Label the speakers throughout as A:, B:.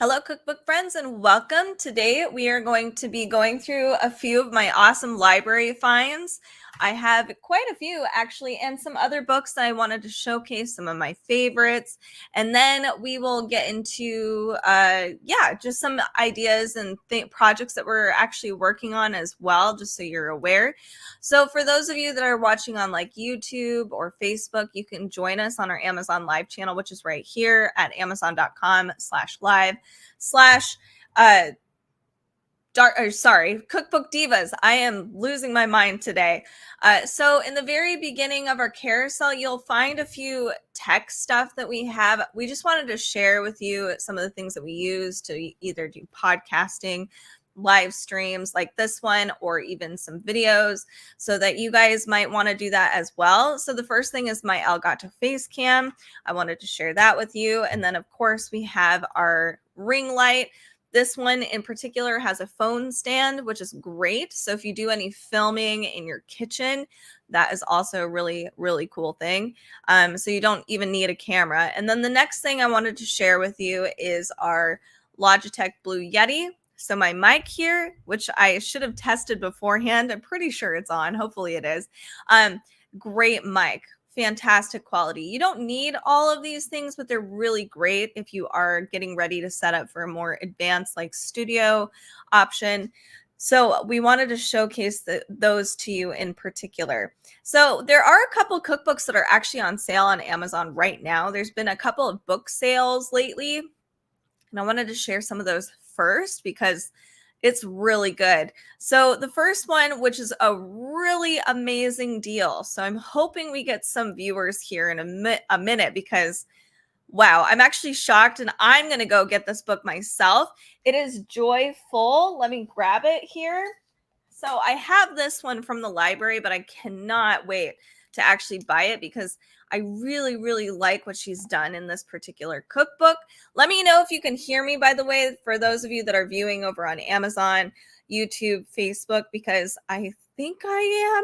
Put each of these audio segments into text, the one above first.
A: Hello, cookbook friends, and welcome. Today we are going to be going through a few of my awesome library finds. I have quite a few actually, and some other books that I wanted to showcase, some of my favorites. And then we will get into, just some ideas and projects that we're actually working on as well, just so you're aware. So for those of you that are watching on like YouTube or Facebook, you can join us on our Amazon Live channel, which is right here at amazon.com/live/. Cookbook Divas. I am losing my mind today. So in the very beginning of our carousel, you'll find a few tech stuff that we have. We just wanted to share with you some of the things that we use to either do podcasting, live streams like this one, or even some videos, so that you guys might want to do that as well. So the first thing is my Elgato face cam. I wanted to share that with you. And then of course we have our ring light. This one in particular has a phone stand, which is great. So if you do any filming in your kitchen, that is also a really, really cool thing. So you don't even need a camera. And then the next thing I wanted to share with you is our Logitech Blue Yeti. So my mic here, which I should have tested beforehand. I'm pretty sure it's on. Hopefully it is. Great mic. Fantastic quality. You don't need all of these things, but they're really great if you are getting ready to set up for a more advanced like studio option. So we wanted to showcase those to you in particular. So there are a couple cookbooks that are actually on sale on Amazon right now. There's been a couple of book sales lately, and I wanted to share some of those first because it's really good. So the first one, which is a really amazing deal. So I'm hoping we get some viewers here in a minute because, wow, I'm actually shocked, and I'm going to go get this book myself. It is Joyful. Let me grab it here. So I have this one from the library, but I cannot wait to actually buy it because I really, really like what she's done in this particular cookbook. Let me know if you can hear me, by the way, for those of you that are viewing over on Amazon, YouTube, Facebook, because I think I am.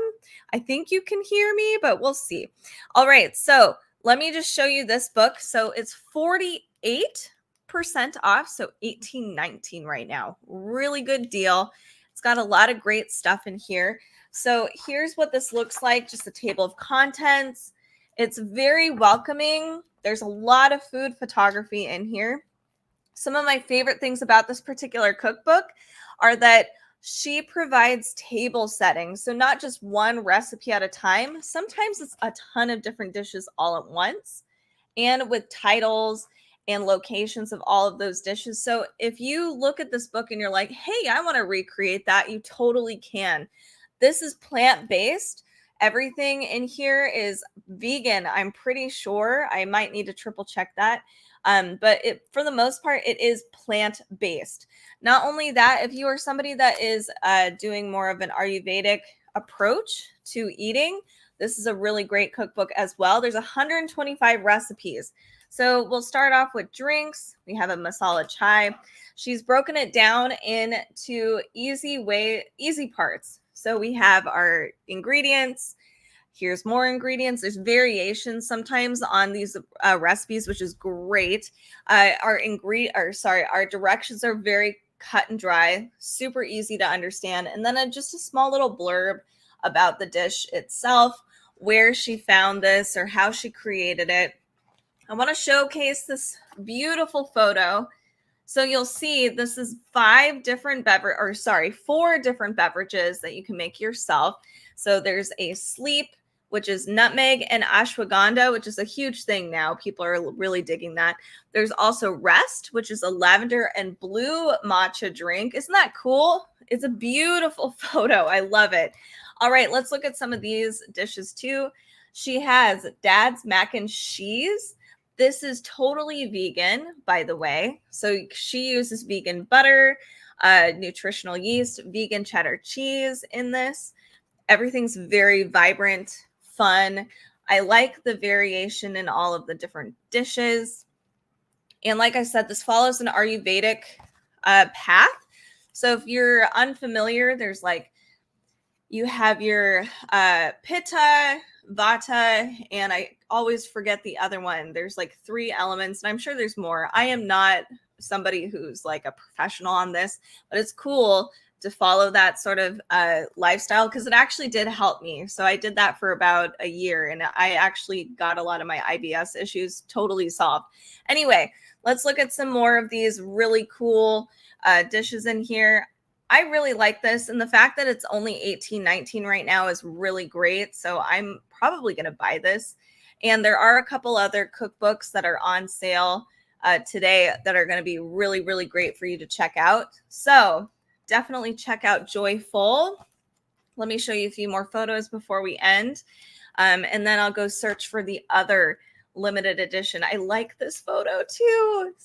A: I think you can hear me, but we'll see. All right, so let me just show you this book. So it's 48% off, so $18.19 right now. Really good deal. It's got a lot of great stuff in here. So here's what this looks like, just a table of contents. It's very welcoming. There's a lot of food photography in here. Some of my favorite things about this particular cookbook are that she provides table settings. So not just one recipe at a time. Sometimes it's a ton of different dishes all at once, and with titles and locations of all of those dishes. So if you look at this book and you're like, hey, I want to recreate that, you totally can. This is plant-based. Everything in here is vegan. I'm pretty sure. I might need to triple check that. But for the most part, it is plant-based. Not only that, if you are somebody that is doing more of an Ayurvedic approach to eating, this is a really great cookbook as well. There's 125 recipes. So we'll start off with drinks. We have a masala chai. She's broken it down into easy parts. So we have our ingredients. Here's more ingredients. There's variations sometimes on these recipes, which is great. Our directions are very cut and dry, super easy to understand. And then just a small little blurb about the dish itself, where she found this or how she created it. I want to showcase this beautiful photo. So you'll see this is 4 different beverages that you can make yourself. So there's a sleep, which is nutmeg and ashwagandha, which is a huge thing now. People are really digging that. There's also rest, which is a lavender and blue matcha drink. Isn't that cool? It's a beautiful photo. I love it. All right, let's look at some of these dishes too. She has Dad's mac and cheese. This is totally vegan, by the way. So she uses vegan butter, nutritional yeast, vegan cheddar cheese in this. Everything's very vibrant, fun. I like the variation in all of the different dishes. And like I said, this follows an Ayurvedic path. So if you're unfamiliar, there's you have your pitta, vata, and I always forget the other one. There's 3 elements, and I'm sure there's more. I am not somebody who's like a professional on this, but it's cool to follow that sort of lifestyle because it actually did help me. So I did that for about a year and I actually got a lot of my IBS issues totally solved. Anyway, let's look at some more of these really cool dishes in here. I really like this, and the fact that it's only $18.19 right now is really great. So I'm probably going to buy this. And there are a couple other cookbooks that are on sale today that are going to be really, really great for you to check out. So definitely check out Joyful. Let me show you a few more photos before we end. And then I'll go search for the other limited edition. I like this photo too.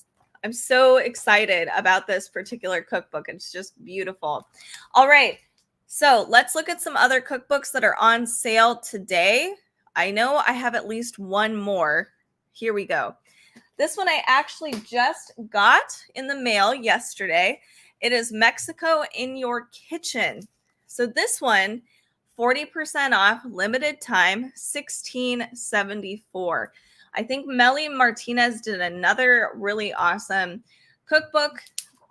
A: I'm so excited about this particular cookbook. It's just beautiful. All right. So let's look at some other cookbooks that are on sale today. I know I have at least one more. Here we go. This one I actually just got in the mail yesterday. It is Mexico in Your Kitchen. So this one, 40% off, limited time, $16.74. I think Melly Martinez did another really awesome cookbook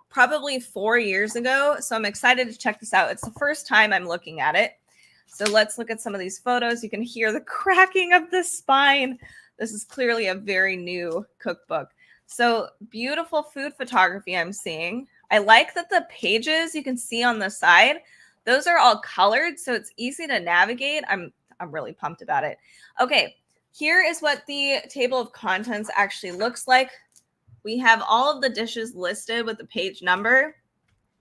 A: probably 4 years ago. So I'm excited to check this out. It's the first time I'm looking at it. So let's look at some of these photos. You can hear the cracking of the spine. This is clearly a very new cookbook. So beautiful food photography I'm seeing. I like that the pages you can see on the side, those are all colored, so it's easy to navigate. I'm really pumped about it. Okay, here is what the table of contents actually looks like. We have all of the dishes listed with the page number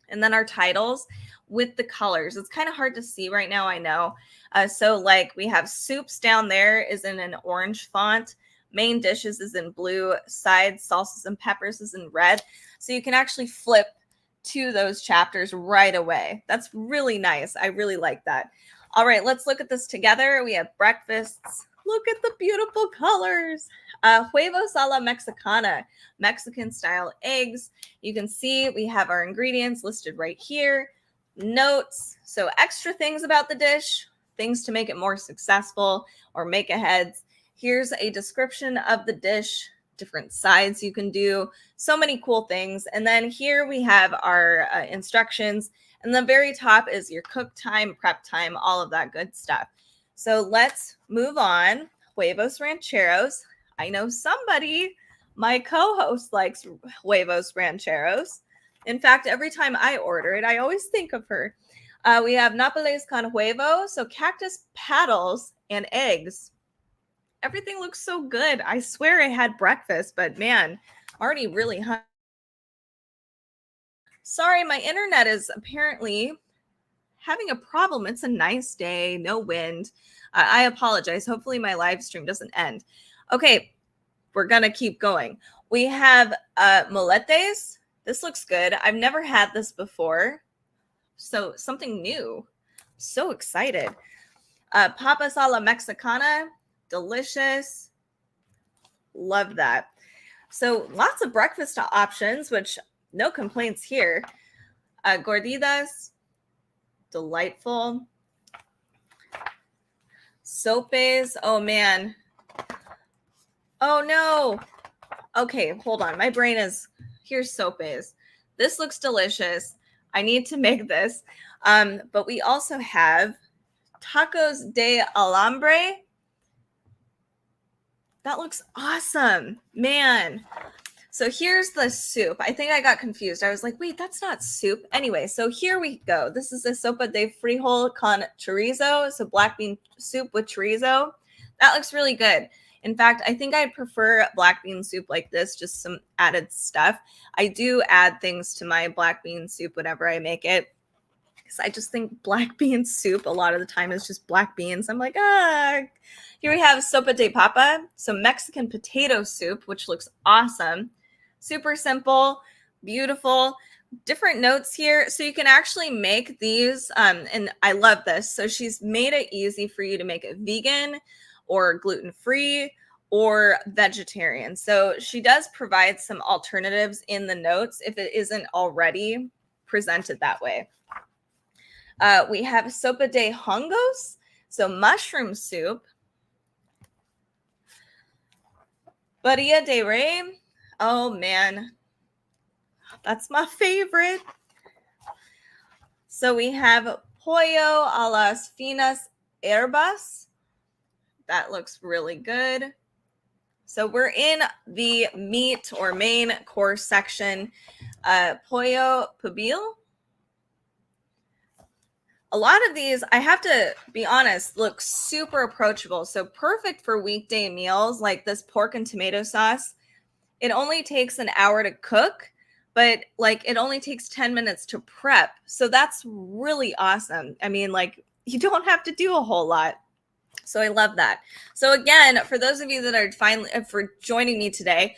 A: and then our titles with the colors. It's kind of hard to see right now, I know. So like we have soups down there is in an orange font. Main dishes is in blue. Sides, salsas, and peppers is in red. So you can actually flip to those chapters right away. That's really nice. I really like that. All right, let's look at this together. We have breakfasts. Look at the beautiful colors. Huevos a la Mexicana, Mexican style eggs. You can see we have our ingredients listed right here. Notes, so extra things about the dish, things to make it more successful or make aheads. Here's a description of the dish, different sides you can do, so many cool things. And then here we have our instructions. And the very top is your cook time, prep time, all of that good stuff. So let's move on. Huevos rancheros. I know somebody, my co-host, likes huevos rancheros. In fact, every time I order it, I always think of her. We have napoles con huevo, so cactus paddles and eggs. Everything looks so good. I swear I had breakfast, but man, already really hungry. Sorry, my internet is apparently having a problem. It's a nice day, no wind. I apologize. Hopefully my live stream doesn't end. Okay, we're going to keep going. We have moletes. This looks good. I've never had this before. So something new. So excited. Papas a la Mexicana. Delicious. Love that. So lots of breakfast options, which no complaints here. Gorditas. Delightful. Sopes. Oh, man. Oh, no. Okay, hold on. My brain is... Here's sopes. This looks delicious. I need to make this. But we also have tacos de alambre. That looks awesome. Man. So here's the soup. I think I got confused. I was like, wait, that's not soup. Anyway, so here we go. This is a sopa de frijol con chorizo. So black bean soup with chorizo. That looks really good. In fact, I think I prefer black bean soup like this, just some added stuff. I do add things to my black bean soup whenever I make it, because I just think black bean soup a lot of the time is just black beans. I'm like, Here we have sopa de papa, so Mexican potato soup, which looks awesome. Super simple, beautiful. Different notes here. So you can actually make these, and I love this. So she's made it easy for you to make it vegan or gluten-free or vegetarian. So she does provide some alternatives in the notes if it isn't already presented that way. We have sopa de hongos, so mushroom soup. Barilla de rey. Oh, man. That's my favorite. So we have pollo a las finas herbas. That looks really good. So we're in the meat or main course section. Pollo pibil. A lot of these, I have to be honest, look super approachable. So perfect for weekday meals like this pork and tomato sauce. It only takes an hour to cook, but like it only takes 10 minutes to prep. So that's really awesome. I mean, like you don't have to do a whole lot. So I love that. So again, for those of you that are finally for joining me today,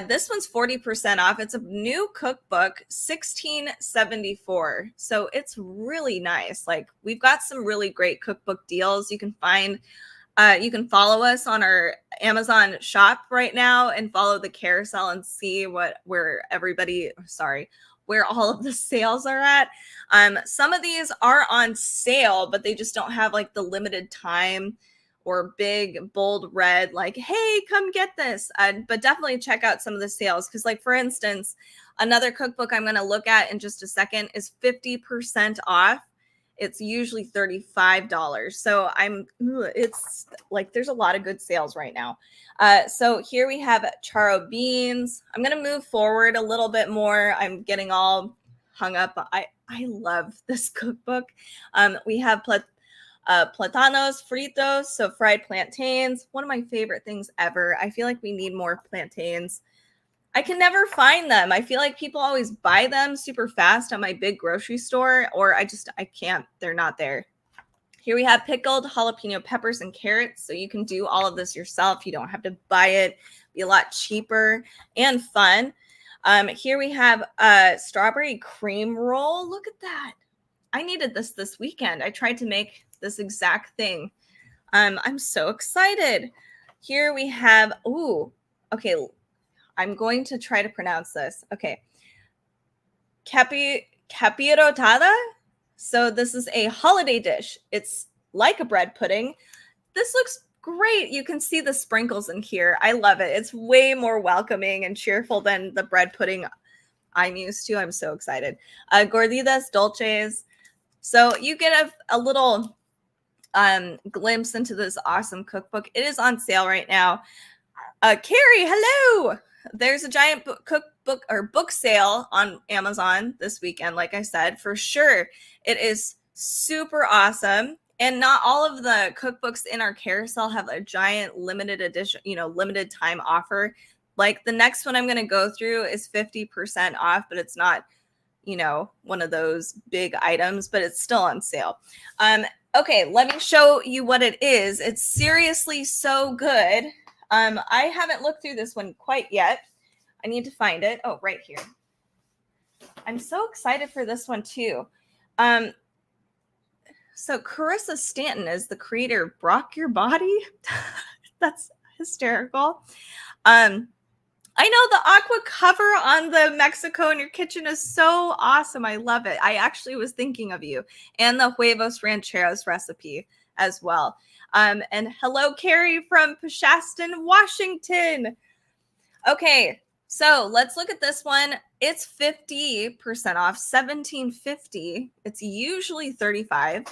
A: this one's 40% off. It's a new cookbook, 1674. So it's really nice. Like we've got some really great cookbook deals. You can follow us on our Amazon shop right now and follow the carousel and see where all of the sales are at. Some of these are on sale, but they just don't have like the limited time or big bold red like, hey, come get this. But definitely check out some of the sales because, like, for instance, another cookbook I'm going to look at in just a second is 50% off. It's usually $35. So it's like there's a lot of good sales right now. So here we have charro beans. I'm going to move forward a little bit more. I'm getting all hung up. I love this cookbook. We have platanos fritos, so fried plantains. One of my favorite things ever. I feel like we need more plantains. I can never find them. I feel like people always buy them super fast at my big grocery store, or I can't. They're not there. Here we have pickled jalapeno peppers and carrots. So you can do all of this yourself. You don't have to buy it. Be a lot cheaper and fun. Here we have a strawberry cream roll. Look at that. I needed this weekend. I tried to make this exact thing. I'm so excited. Here we have, okay. I'm going to try to pronounce this. Okay. Capirotada. So this is a holiday dish. It's like a bread pudding. This looks great. You can see the sprinkles in here. I love it. It's way more welcoming and cheerful than the bread pudding I'm used to. I'm so excited. Gorditas dulces. So you get a little glimpse into this awesome cookbook. It is on sale right now. Carrie, hello. There's a giant cookbook or book sale on Amazon this weekend. Like I said, for sure, it is super awesome. And not all of the cookbooks in our carousel have a giant limited edition, limited time offer. Like the next one I'm going to go through is 50% off, but it's not, one of those big items, but it's still on sale. Okay, let me show you what it is. It's seriously so good. I haven't looked through this one quite yet. I need to find it. Oh, right here. I'm so excited for this one too. So Carissa Stanton is the creator of Brock Your Body. That's hysterical. I know the aqua cover on the Mexico in Your Kitchen is so awesome. I love it. I actually was thinking of you and the huevos rancheros recipe as well. And hello, Carrie from Pashaston, Washington. Okay, so let's look at this one. It's 50% off, $17.50. It's usually $35.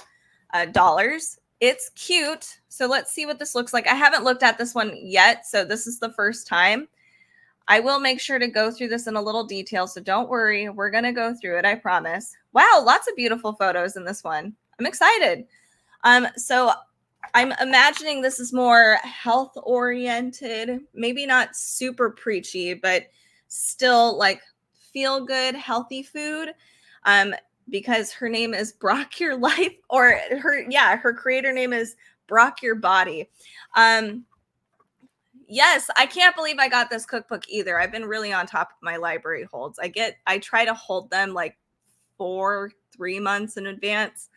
A: It's cute. So let's see what this looks like. I haven't looked at this one yet, so this is the first time. I will make sure to go through this in a little detail, so don't worry. We're going to go through it, I promise. Wow, lots of beautiful photos in this one. I'm excited. So I'm imagining this is more health-oriented, maybe not super preachy, but still like feel-good, healthy food. Because her name is Brock Your Life, or her creator name is Brock Your Body. Yes, I can't believe I got this cookbook either. I've been really on top of my library holds. I try to hold them like 3 months in advance.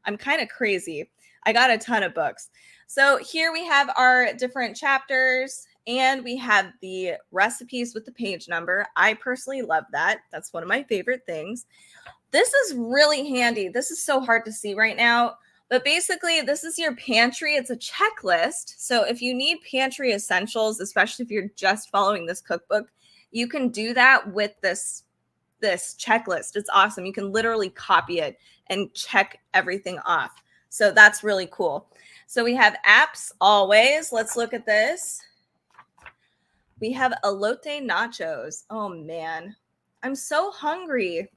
A: I'm kind of crazy. I got a ton of books. So here we have our different chapters and we have the recipes with the page number. I personally love that. That's one of my favorite things. This is really handy. This is so hard to see right now. But basically, this is your pantry. It's a checklist. So if you need pantry essentials, especially if you're just following this cookbook, you can do that with this this checklist. It's awesome. You can literally copy it and check everything off. So that's really cool. So we have apps always. Let's look at this. We have elote nachos. Oh man, I'm so hungry.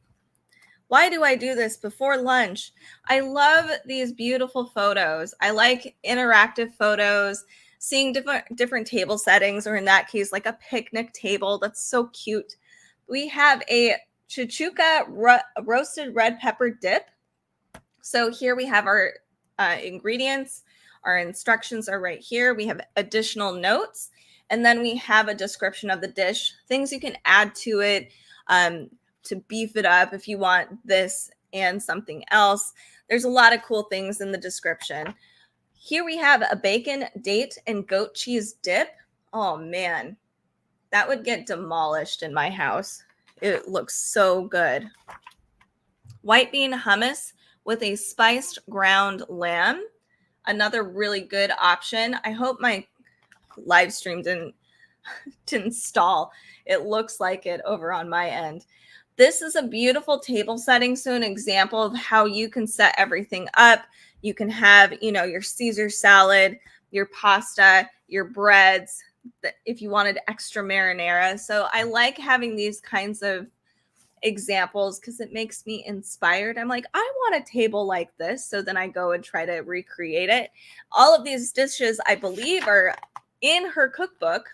A: Why do I do this before lunch? I love these beautiful photos. I like interactive photos, seeing different table settings, or in that case, like a picnic table. That's so cute. We have a chichuca roasted red pepper dip. So here we have our ingredients. Our instructions are right here. We have additional notes, and then we have a description of the dish, things you can add to it, to beef it up if you want this and something else. There's a lot of cool things in the description. Here we have a bacon, date, and goat cheese dip. Oh man, that would get demolished in my house. It looks so good. White bean hummus with a spiced ground lamb. Another really good option. I hope my live stream didn't stall. It looks like it over on my end. This is a beautiful table setting. So an example of how you can set everything up. You can have, your Caesar salad, your pasta, your breads, if you wanted extra marinara. So I like having these kinds of examples because it makes me inspired. I'm like, I want a table like this. So then I go and try to recreate it. All of these dishes, I believe, are in her cookbook.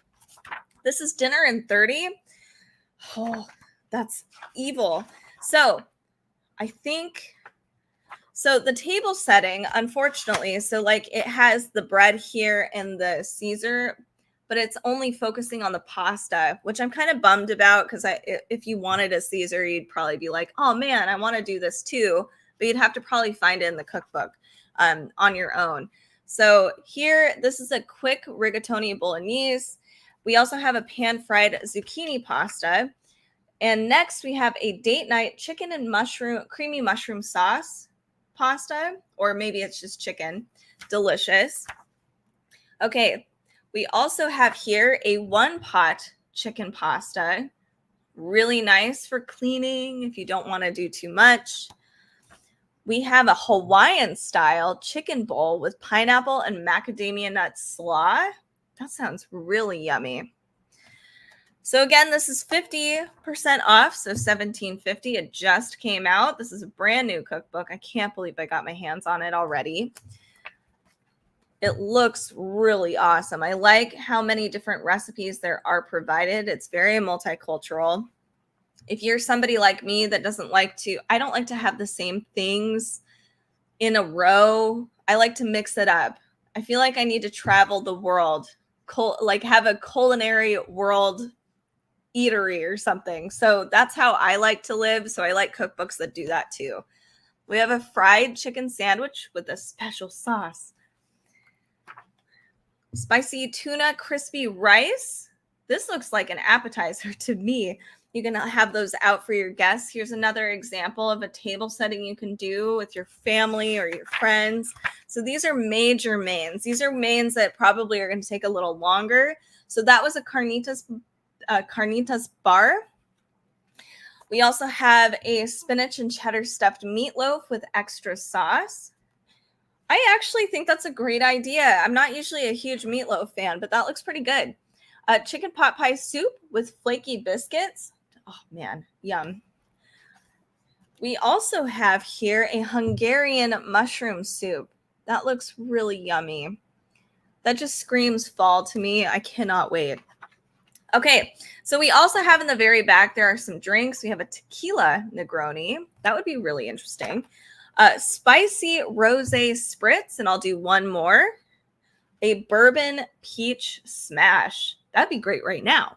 A: This is dinner in 30. Oh, that's evil. So I think, so the table setting, unfortunately, so like it has the bread here and the Caesar, but it's only focusing on the pasta, which I'm kind of bummed about because if you wanted a Caesar, you'd probably be like, oh man, I want to do this too, but you'd have to probably find it in the cookbook on your own. So here, this is a quick rigatoni bolognese. We also have a pan-fried zucchini pasta. And next we have a date night chicken and creamy mushroom sauce pasta, or maybe it's just chicken. Delicious. Okay, we also have here a one pot chicken pasta. Really nice for cleaning if you don't want to do too much. We have a Hawaiian style chicken bowl with pineapple and macadamia nut slaw. That sounds really yummy. So again, this is 50% off, so $17.50. It just came out. This is a brand new cookbook. I can't believe I got my hands on it already. It looks really awesome. I like how many different recipes there are provided. It's very multicultural. If you're somebody like me that I don't like to have the same things in a row. I like to mix it up. I feel like I need to travel the world, like have a culinary world eatery or something. So that's how I like to live. So I like cookbooks that do that too. We have a fried chicken sandwich with a special sauce. Spicy tuna crispy rice. This looks like an appetizer to me. You can have those out for your guests. Here's another example of a table setting you can do with your family or your friends. So these are major mains. These are mains that probably are going to take a little longer. So that was a carnitas bar. We also have a spinach and cheddar stuffed meatloaf with extra sauce. I actually think that's a great idea. I'm not usually a huge meatloaf fan, but that looks pretty good. Chicken pot pie soup with flaky biscuits. Oh man, yum. We also have here a Hungarian mushroom soup. That looks really yummy. That just screams fall to me. I cannot wait. Okay, so we also have in the very back, there are some drinks. We have a tequila Negroni. That would be really interesting. Spicy rosé spritz, and I'll do one more. A bourbon peach smash. That'd be great right now.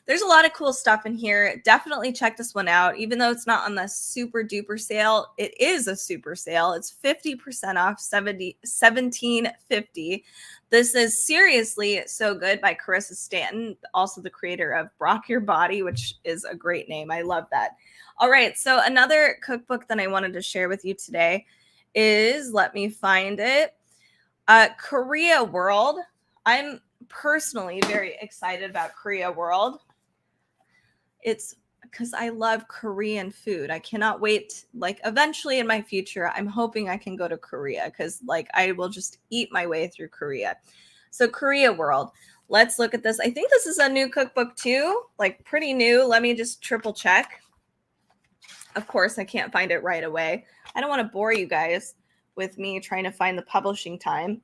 A: There's a lot of cool stuff in here. Definitely check this one out. Even though it's not on the super duper sale, it is a super sale. It's 50% off, $17.50. This is Seriously So Good by Carissa Stanton, also the creator of Rock Your Body, which is a great name. I love that. All right, so another cookbook that I wanted to share with you today is, let me find it, Korea World. I'm personally very excited about Korea World. It's because I love Korean food. I cannot wait. Like eventually in my future, I'm hoping I can go to Korea because like I will just eat my way through Korea. So Korea World. Let's look at this. I think this is a new cookbook too, like pretty new. Let me just triple check. Of course, I can't find it right away. I don't want to bore you guys with me trying to find the publishing time.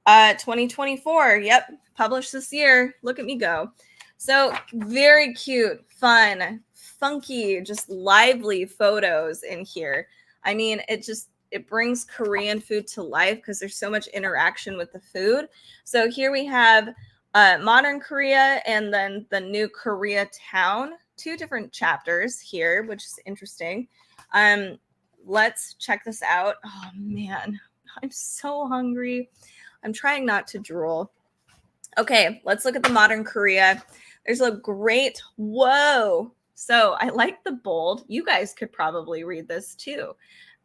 A: 2024. Yep, published this year. Look at me go. So very cute, fun, funky, just lively photos in here. I mean, it brings Korean food to life because there's so much interaction with the food. So here we have modern Korea and then the new Koreatown, 2 different chapters here, which is interesting. Let's check this out. Oh man, I'm so hungry. I'm trying not to drool. Okay, let's look at the modern Korea. There's a great, whoa. So I like the bold. You guys could probably read this too.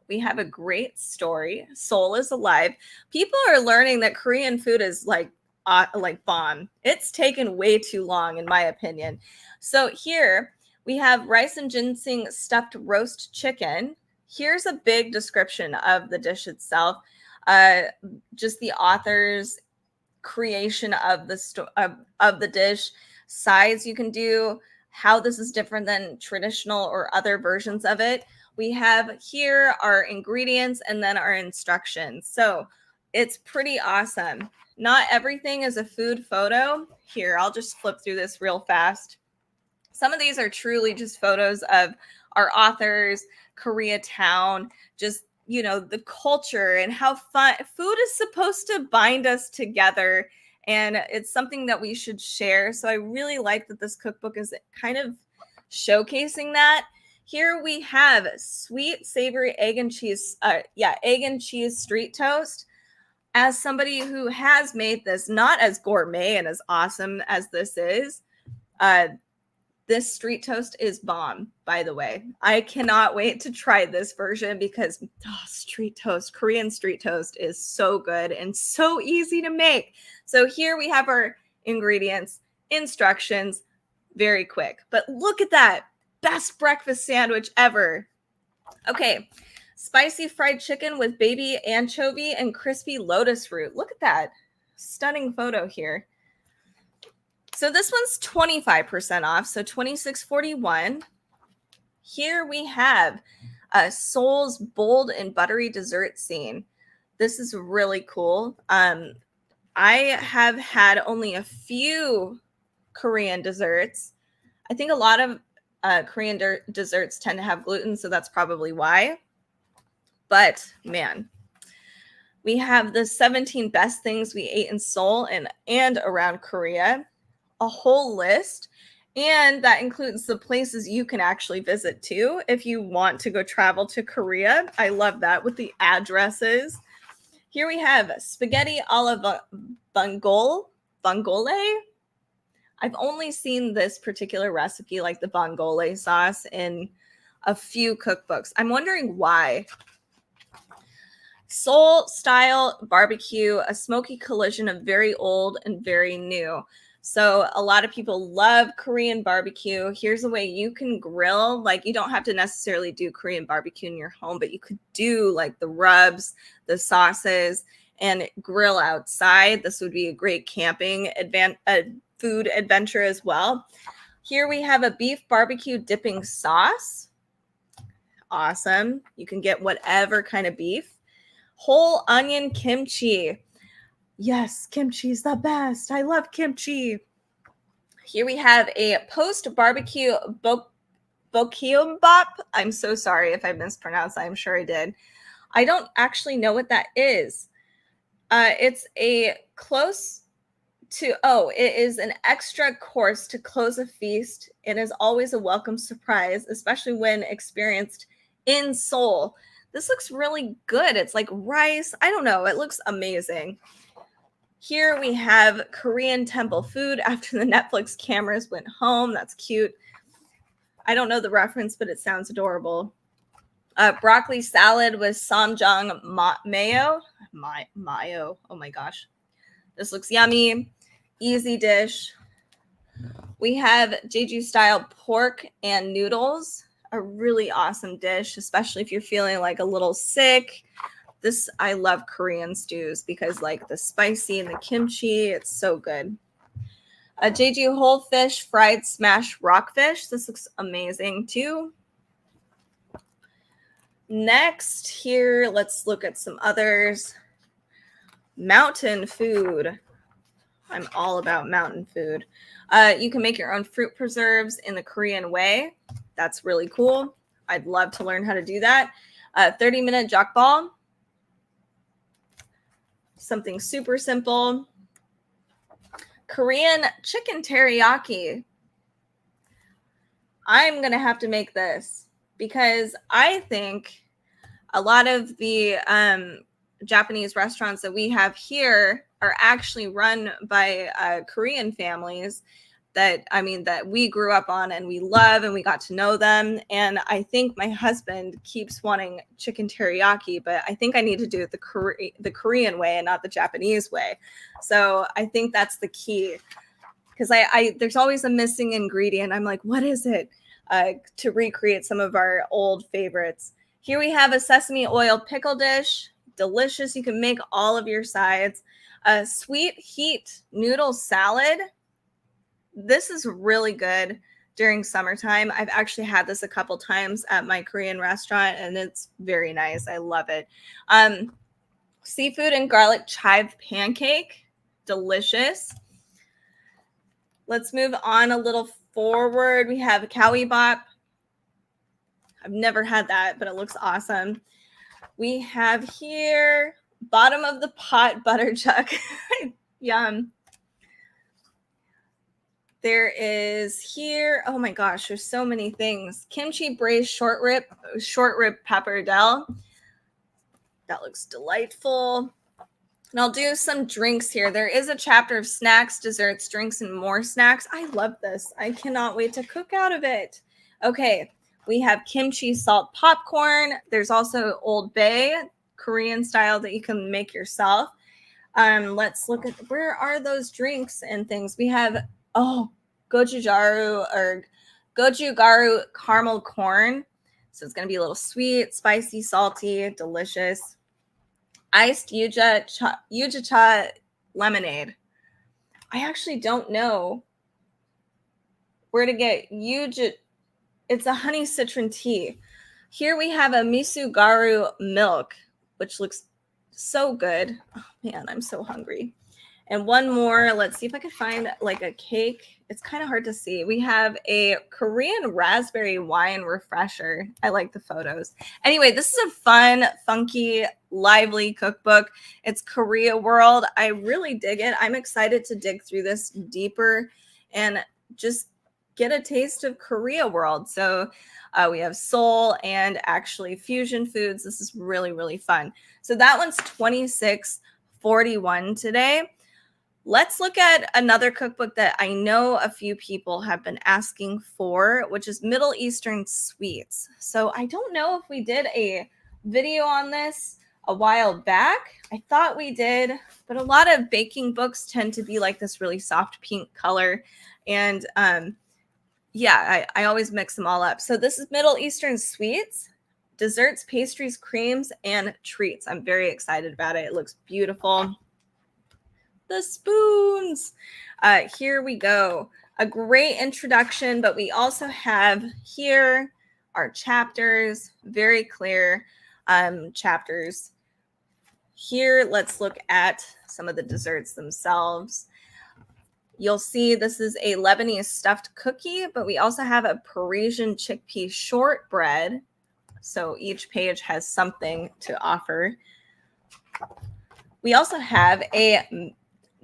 A: We have a great story. Seoul is alive. People are learning that Korean food is like bomb. It's taken way too long, in my opinion. So here we have rice and ginseng stuffed roast chicken. Here's a big description of the dish itself. Just the author's creation of the dish, sides you can do, how this is different than traditional or other versions of it. We have here our ingredients and then our instructions. So it's pretty awesome. Not everything is a food photo. Here, I'll just flip through this real fast. Some of these are truly just photos of our authors, Koreatown, just, you know, the culture and how fun food is supposed to bind us together. And it's something that we should share. So I really like that this cookbook is kind of showcasing that. Here we have sweet, savory egg and cheese street toast. As somebody who has made this, not as gourmet and as awesome as this is, this street toast is bomb, by the way. I cannot wait to try this version because street toast, Korean street toast is so good and so easy to make. So here we have our ingredients, instructions, very quick. But look at that. Best breakfast sandwich ever. Okay. Spicy fried chicken with baby anchovy and crispy lotus root. Look at that. Stunning photo here. So this one's 25% off, so $26.41. Here we have Seoul's bold and buttery dessert scene. This is really cool. I have had only a few Korean desserts. I think a lot of Korean desserts tend to have gluten, so that's probably why. But man, we have the 17 best things we ate in Seoul and around Korea, a whole list. And that includes the places you can actually visit too if you want to go travel to Korea. I love that with the addresses. Here we have spaghetti a la vongole. I've only seen this particular recipe, like the vongole sauce, in a few cookbooks. I'm wondering why. Seoul style barbecue, a smoky collision of very old and very new. So a lot of people love Korean barbecue. Here's a way you can grill. Like you don't have to necessarily do Korean barbecue in your home, but you could do like the rubs, the sauces, and grill outside. This would be a great camping food adventure as well. Here we have a beef barbecue dipping sauce. Awesome. You can get whatever kind of beef. Whole onion kimchi. Yes, kimchi is the best. I love kimchi. Here we have a post-barbecue bokimbap. I'm so sorry if I mispronounced. I'm sure I did. I don't actually know what that is. It's a it is an extra course to close a feast. It is always a welcome surprise, especially when experienced in Seoul. This looks really good. It's like rice. I don't know. It looks amazing. Here we have Korean temple food after the Netflix cameras went home. That's cute. I don't know the reference, but it sounds adorable. Broccoli salad with samjang mayo. Mayo. Oh my gosh. This looks yummy. Easy dish. We have Jeju style pork and noodles, a really awesome dish, especially if you're feeling like a little sick. I love Korean stews because like the spicy and the kimchi, it's so good. A Jeju whole fish fried smashed rockfish. This looks amazing too. Next here, let's look at some others. Mountain food. I'm all about mountain food. You can make your own fruit preserves in the Korean way. That's really cool. I'd love to learn how to do that. 30-minute jokbal. Something super simple. Korean chicken teriyaki. I'm going to have to make this because I think a lot of the Japanese restaurants that we have here are actually run by Korean families that we grew up on and we love and we got to know them. And I think my husband keeps wanting chicken teriyaki, but I think I need to do it the Korean way and not the Japanese way. So I think that's the key, because there's always a missing ingredient. I'm like, what is it? To recreate some of our old favorites. Here we have a sesame oil pickle dish. Delicious. You can make all of your sides. A sweet heat noodle salad. This is really good during summertime. I've actually had this a couple times at my Korean restaurant, and it's very nice. I love it. Seafood and garlic chive pancake. Delicious. Let's move on a little forward. We have kawi bop. I've never had that, but it looks awesome. We have here bottom of the pot butter chuck. Yum. There is here, oh my gosh, there's so many things. Kimchi braised short rib pappardelle. That looks delightful. And I'll do some drinks here. There is a chapter of snacks, desserts, drinks, and more snacks. I love this. I cannot wait to cook out of it. Okay, we have kimchi salt popcorn. There's also Old Bay, Korean style, that you can make yourself. Let's look at, where are those drinks and things? We have, gochugaru caramel corn. So it's going to be a little sweet, spicy, salty, delicious. Iced yuja lemonade. I actually don't know where to get yuja. It's a honey citron tea. Here we have a misugaru milk, which looks so good. Oh man, I'm so hungry. And one more. Let's see if I can find like a cake. It's kind of hard to see. We have a Korean raspberry wine refresher. I like the photos. Anyway, this is a fun, funky, lively cookbook. It's Korea World. I really dig it. I'm excited to dig through this deeper and just get a taste of Korea World. So we have Seoul and actually fusion foods. This is really, really fun. So that one's $26.41 today. Let's look at another cookbook that I know a few people have been asking for, which is Middle Eastern Sweets. So I don't know if we did a video on this a while back. I thought we did, but a lot of baking books tend to be like this really soft pink color. And I always mix them all up. So this is Middle Eastern Sweets, desserts, pastries, creams, and treats. I'm very excited about it. It looks beautiful. The spoons. Here we go. A great introduction, but we also have here our chapters, very clear chapters. Here, let's look at some of the desserts themselves. You'll see this is a Lebanese stuffed cookie, but we also have a Parisian chickpea shortbread. So each page has something to offer. We also have a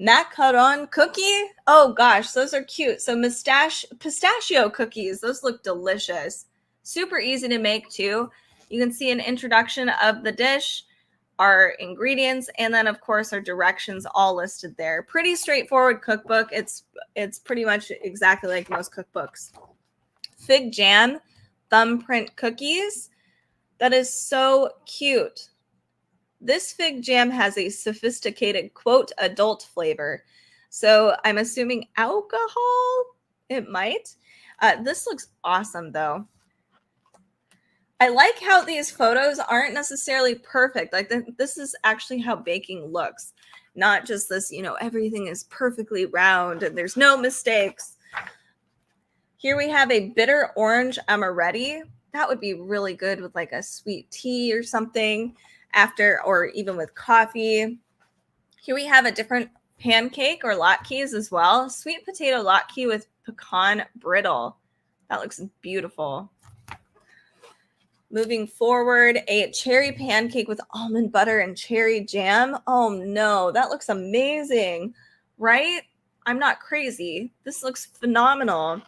A: macaron cookie. Oh gosh, those are cute. So pistachio cookies. Those look delicious. Super easy to make too. You can see an introduction of the dish, our ingredients, and then of course our directions all listed there. Pretty straightforward cookbook. It's pretty much exactly like most cookbooks. Fig jam thumbprint cookies. That is so cute. This fig jam has a sophisticated, quote, adult flavor. So I'm assuming alcohol. It might. This looks awesome, though. I like how these photos aren't necessarily perfect. Like this is actually how baking looks, not just this, everything is perfectly round and there's no mistakes. Here we have a bitter orange amaretti. That would be really good with like a sweet tea or something after, or even with coffee. Here we have a different pancake or latkes as well. Sweet potato latke with pecan brittle. That looks beautiful. Moving forward, a cherry pancake with almond butter and cherry jam. Oh no, that looks amazing, right? I'm not crazy. This looks phenomenal.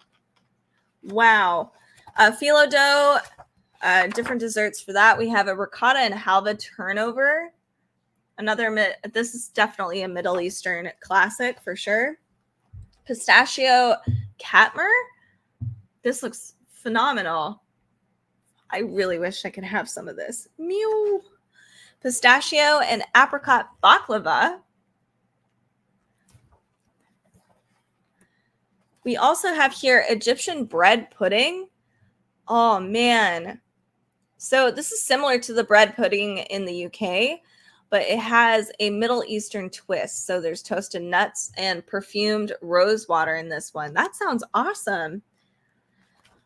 A: Wow. Phyllo dough, different desserts for that. We have a ricotta and halva turnover. This is definitely a Middle Eastern classic for sure. Pistachio katmer. This looks phenomenal. I really wish I could have some of this. Meow. Pistachio and apricot baklava. We also have here Egyptian bread pudding. Oh, man. So this is similar to the bread pudding in the UK, but it has a Middle Eastern twist. So there's toasted nuts and perfumed rose water in this one. That sounds awesome.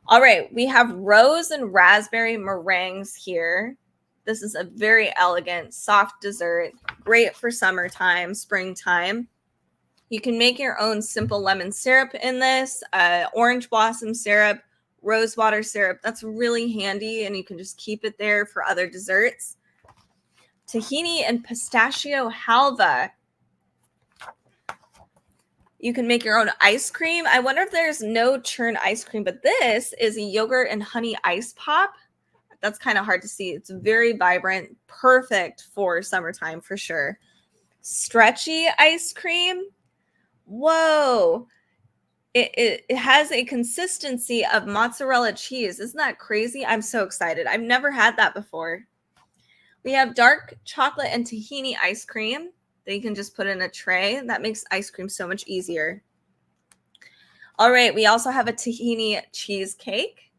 A: All right, we have rose and raspberry meringues here. This is a very elegant, soft dessert, great for summertime, springtime. You can make your own simple lemon syrup in this, orange blossom syrup, rose water syrup. That's really handy, and you can just keep it there for other desserts. Tahini and pistachio halva. You can make your own ice cream. I wonder if there's no churn ice cream, but this is a yogurt and honey ice pop. That's kind of hard to see. It's very vibrant, perfect for summertime for sure. Stretchy ice cream. Whoa. It has a consistency of mozzarella cheese. Isn't that crazy? I'm so excited. I've never had that before. We have dark chocolate and tahini ice cream that you can just put in a tray. That makes ice cream so much easier. All right, we also have a tahini cheesecake.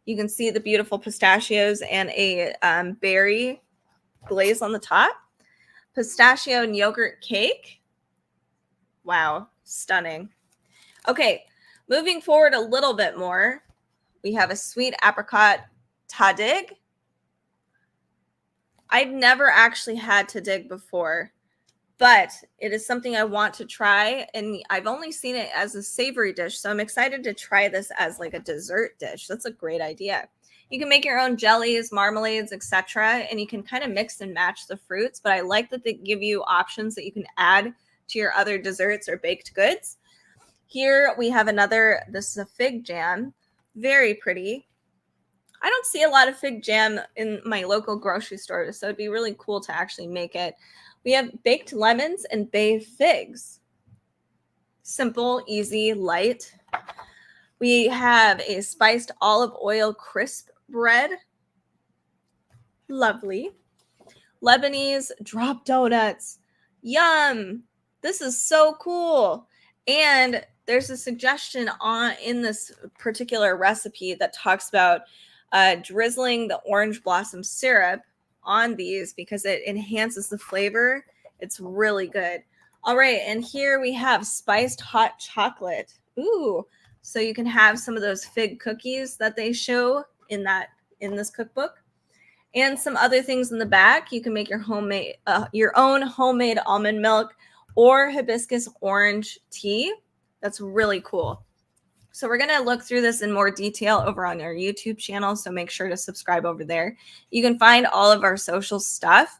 A: You can see the beautiful pistachios and a berry glaze on the top. Pistachio and yogurt cake. Wow, stunning. Okay, moving forward a little bit more, we have a sweet apricot tadig. I've never actually had tadig before, but it is something I want to try, and I've only seen it as a savory dish, so I'm excited to try this as like a dessert dish. That's a great idea. You can make your own jellies, marmalades, etc., and you can kind of mix and match the fruits, but I like that they give you options that you can add to your other desserts or baked goods. Here we have this is a fig jam, very pretty. I don't see a lot of fig jam in my local grocery store, so it'd be really cool to actually make it. We have baked lemons and bay figs. Simple, easy, light. We have a spiced olive oil crisp bread. Lovely. Lebanese drop donuts. Yum. This is so cool. And there's a suggestion in this particular recipe that talks about drizzling the orange blossom syrup on these because it enhances the flavor. It's really good. All right, and here we have spiced hot chocolate. Ooh, so you can have some of those fig cookies that they show in this cookbook. And some other things in the back. You can make your own homemade almond milk or hibiscus orange tea. That's really cool. So we're going to look through this in more detail over on our YouTube channel, so make sure to subscribe over there. You can find all of our social stuff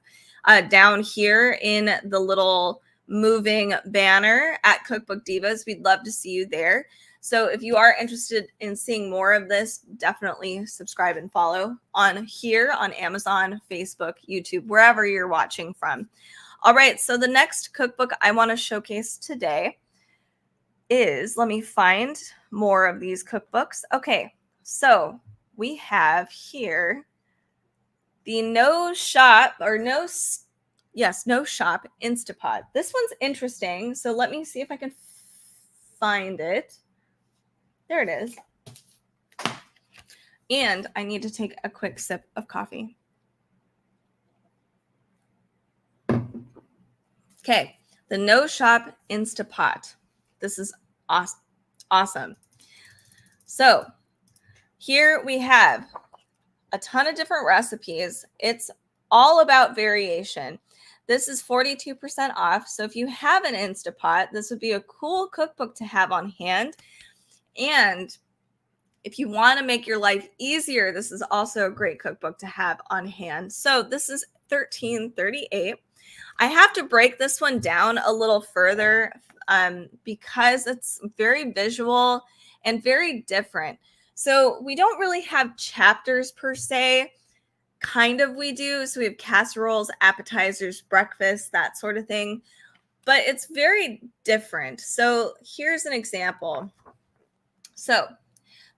A: down here in the little moving banner at Cookbook Divas. We'd love to see you there. So if you are interested in seeing more of this, definitely subscribe and follow on Amazon, Facebook, YouTube, wherever you're watching from. All right, so the next cookbook I want to showcase today is, let me find more of these cookbooks. Okay, so we have here the No Shop Instapot. This one's interesting, so let me see if I can find it. There it is. And I need to take a quick sip of coffee. Okay, the No Shop Instapot. This is awesome. So here we have a ton of different recipes. It's all about variation. This is 42% off. So if you have an Instapot, this would be a cool cookbook to have on hand. And if you want to make your life easier, this is also a great cookbook to have on hand. So this is $13.38. I have to break this one down a little further because it's very visual and very different. So we don't really have chapters per se. Kind of we do. So we have casseroles, appetizers, breakfast, that sort of thing. But it's very different. So here's an example. So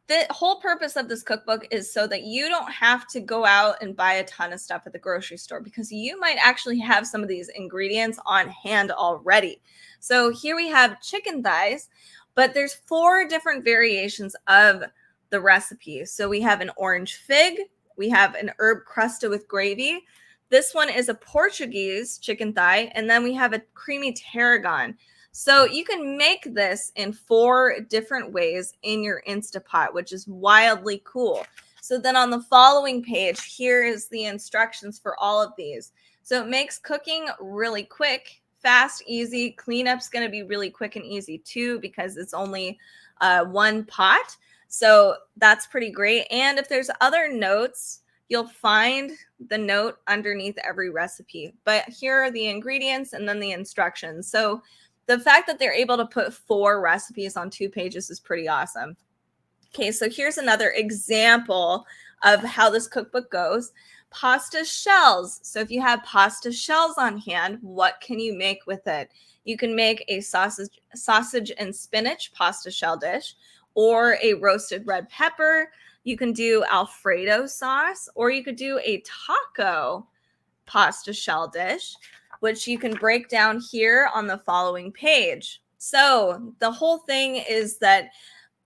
A: the whole purpose of this cookbook is so that you don't have to go out and buy a ton of stuff at the grocery store, because you might actually have some of these ingredients on hand already. So here we have chicken thighs, but there's 4 different variations of the recipe. So we have an orange fig, we have an herb crust with gravy. This one is a Portuguese chicken thigh, and then we have a creamy tarragon. So you can make this in 4 different ways in your Instapot, which is wildly cool. So then on the following page, here is the instructions for all of these. So it makes cooking really quick, fast, easy. Cleanup's going to be really quick and easy too, because it's only 1 pot. So that's pretty great. And if there's other notes, you'll find the note underneath every recipe. But here are the ingredients and then the instructions. So the fact that they're able to put 4 recipes on 2 pages is pretty awesome. Okay, so here's another example of how this cookbook goes. Pasta shells. So if you have pasta shells on hand, what can you make with it? You can make a sausage and spinach pasta shell dish, or a roasted red pepper. You can do Alfredo sauce, or you could do a taco pasta shell dish, which you can break down here on the following page. So the whole thing is that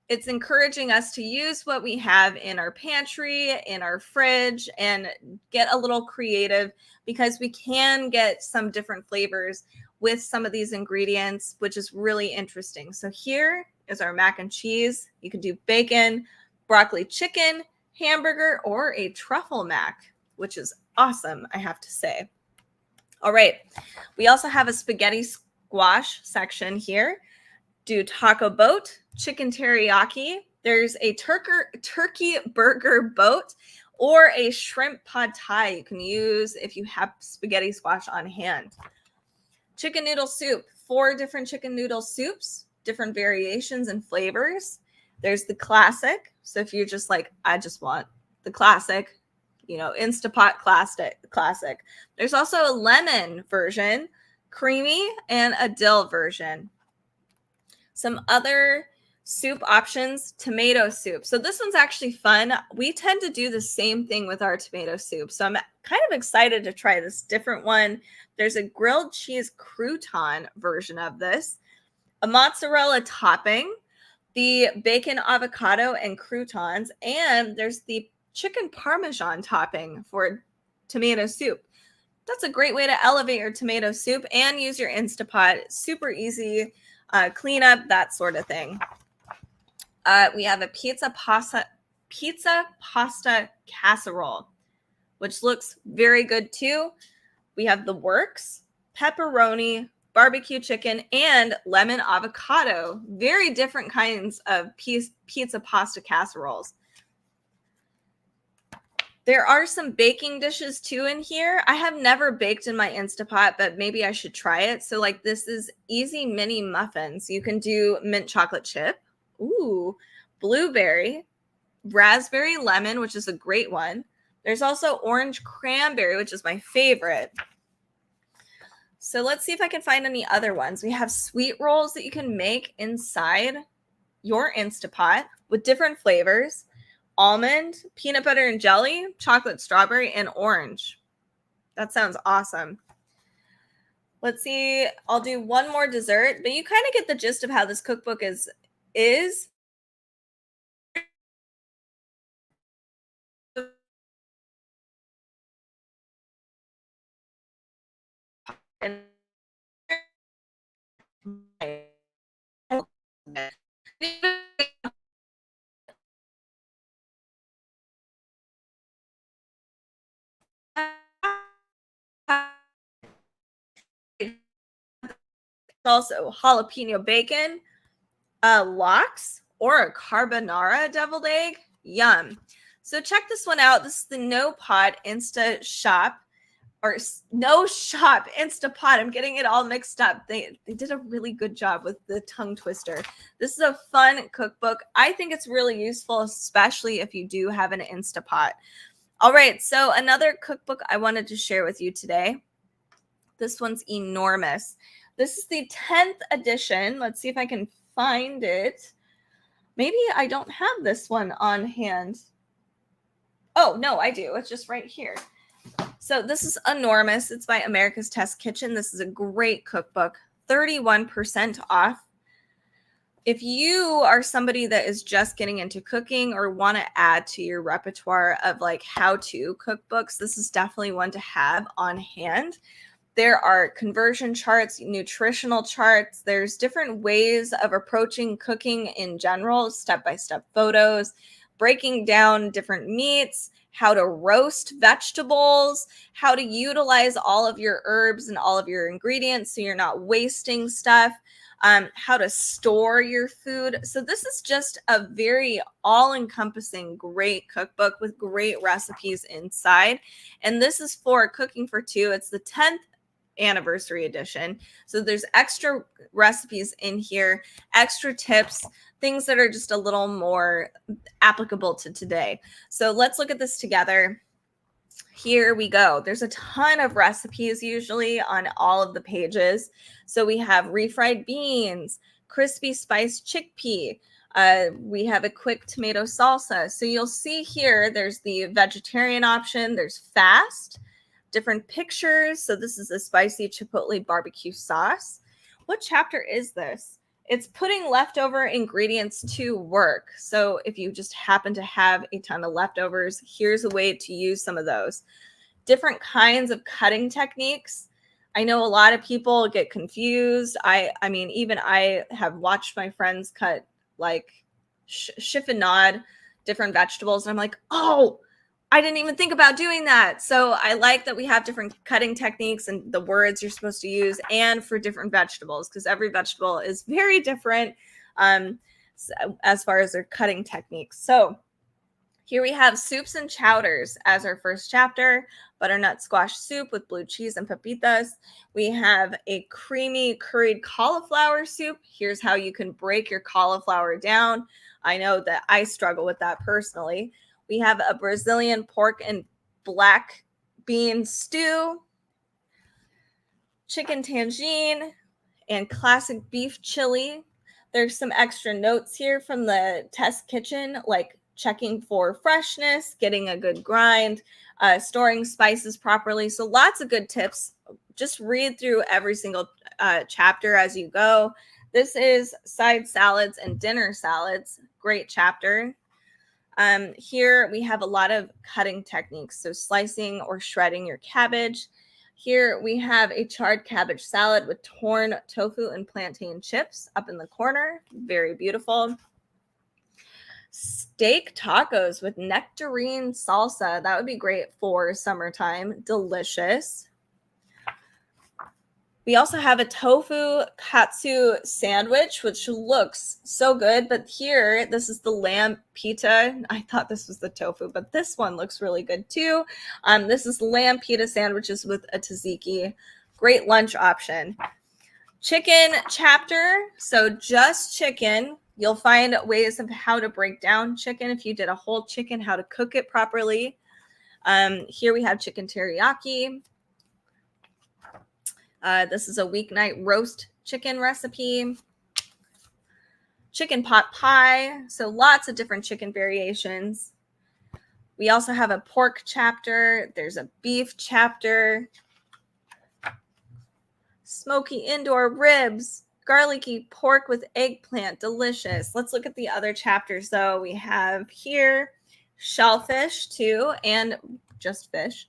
A: it's encouraging us to use what we have in our pantry, in our fridge, and get a little creative, because we can get some different flavors with some of these ingredients, which is really interesting. So here is our mac and cheese. You can do bacon, broccoli chicken, hamburger, or a truffle mac, which is awesome, I have to say. All right, we also have a spaghetti squash section here. Do taco boat, chicken teriyaki. There's a turkey burger boat, or a shrimp pad thai you can use if you have spaghetti squash on hand. Chicken noodle soup, 4 different chicken noodle soups, different variations and flavors. There's the classic. So if you're just like, I just want the classic, Instapot classic. There's also a lemon version, creamy, and a dill version. Some other soup options, tomato soup. So this one's actually fun. We tend to do the same thing with our tomato soup. So I'm kind of excited to try this different one. There's a grilled cheese crouton version of this, a mozzarella topping, the bacon, avocado, and croutons, and there's the chicken parmesan topping for tomato soup. That's a great way to elevate your tomato soup and use your Instapot. Super easy, cleanup, that sort of thing. We have a pizza pasta casserole, which looks very good too. We have the works, pepperoni, barbecue chicken, and lemon avocado. Very different kinds of pizza pasta casseroles. There are some baking dishes too in here. I have never baked in my Instapot, but maybe I should try it. So like, this is easy mini muffins. You can do mint chocolate chip, blueberry, raspberry lemon, which is a great one. There's also orange cranberry, which is my favorite. So let's see if I can find any other ones. We have sweet rolls that you can make inside your Instapot with different flavors: almond, peanut butter and jelly, chocolate strawberry, and orange. That sounds awesome. Let's see. I'll do one more dessert, but you kind of get the gist of how this cookbook is. and also jalapeno bacon, lox, or a carbonara deviled egg. Yum. So check this one out. This is the No Pot Insta Shop or No Shop Instapot. I'm getting it all mixed up. They did a really good job with the tongue twister. This is a fun cookbook. I think it's really useful, especially if you do have an Instapot. All right, so another cookbook I wanted to share with you today. This one's enormous. This is the 10th edition. Let's see if I can find it. Maybe I don't have this one on hand. Oh, no, I do. It's just right here. So this is enormous. It's by America's Test Kitchen. This is a great cookbook, 31% off. If you are somebody that is just getting into cooking or want to add to your repertoire of like how-to cookbooks, this is definitely one to have on hand. There are conversion charts, nutritional charts. There's different ways of approaching cooking in general, step-by-step photos, breaking down different meats, how to roast vegetables, how to utilize all of your herbs and all of your ingredients so you're not wasting stuff, how to store your food. So this is just a very all-encompassing great cookbook with great recipes inside. And this is for Cooking for Two. It's the 10th anniversary edition. So there's extra recipes in here, extra tips, things that are just a little more applicable to today. So let's look at this together. Here we go. There's a ton of recipes usually on all of the pages. So we have refried beans, crispy spiced chickpea. We have a quick tomato salsa. So you'll see here, there's the vegetarian option. There's fast, different pictures. So this is a spicy chipotle barbecue sauce. What chapter is this? It's putting leftover ingredients to work. So if you just happen to have a ton of leftovers, here's a way to use some of those. Different kinds of cutting techniques. I know a lot of people get confused. I mean, even I have watched my friends cut like chiffonade, different vegetables. And I'm like, oh, I didn't even think about doing that. So I like that we have different cutting techniques and the words you're supposed to use and for different vegetables because every vegetable is very different as far as their cutting techniques. So here we have soups and chowders as our first chapter, butternut squash soup with blue cheese and pepitas. We have a creamy curried cauliflower soup. Here's how you can break your cauliflower down. I know that I struggle with that personally. We have a Brazilian pork and black bean stew, chicken tangine, and classic beef chili. There's some extra notes here from the test kitchen, like checking for freshness, getting a good grind, storing spices properly. So lots of good tips. Just read through every single chapter as you go. This is side salads and dinner salads. Great chapter. Here we have a lot of cutting techniques. So slicing or shredding your cabbage. Here we have a charred cabbage salad with torn tofu and plantain chips up in the corner. Very beautiful. Steak tacos with nectarine salsa. That would be great for summertime. Delicious. We also have a tofu katsu sandwich, which looks so good. But here, this is the lamb pita. I thought this was the tofu, but this one looks really good too. This is lamb pita sandwiches with a tzatziki. Great lunch option. Chicken chapter. So just chicken. You'll find ways of how to break down chicken. If you did a whole chicken, how to cook it properly. Here we have chicken teriyaki. This is a weeknight roast chicken recipe. Chicken pot pie. So lots of different chicken variations. We also have a pork chapter. There's a beef chapter. Smoky indoor ribs. Garlicky pork with eggplant. Delicious. Let's look at the other chapters though. We have here shellfish too, and just fish.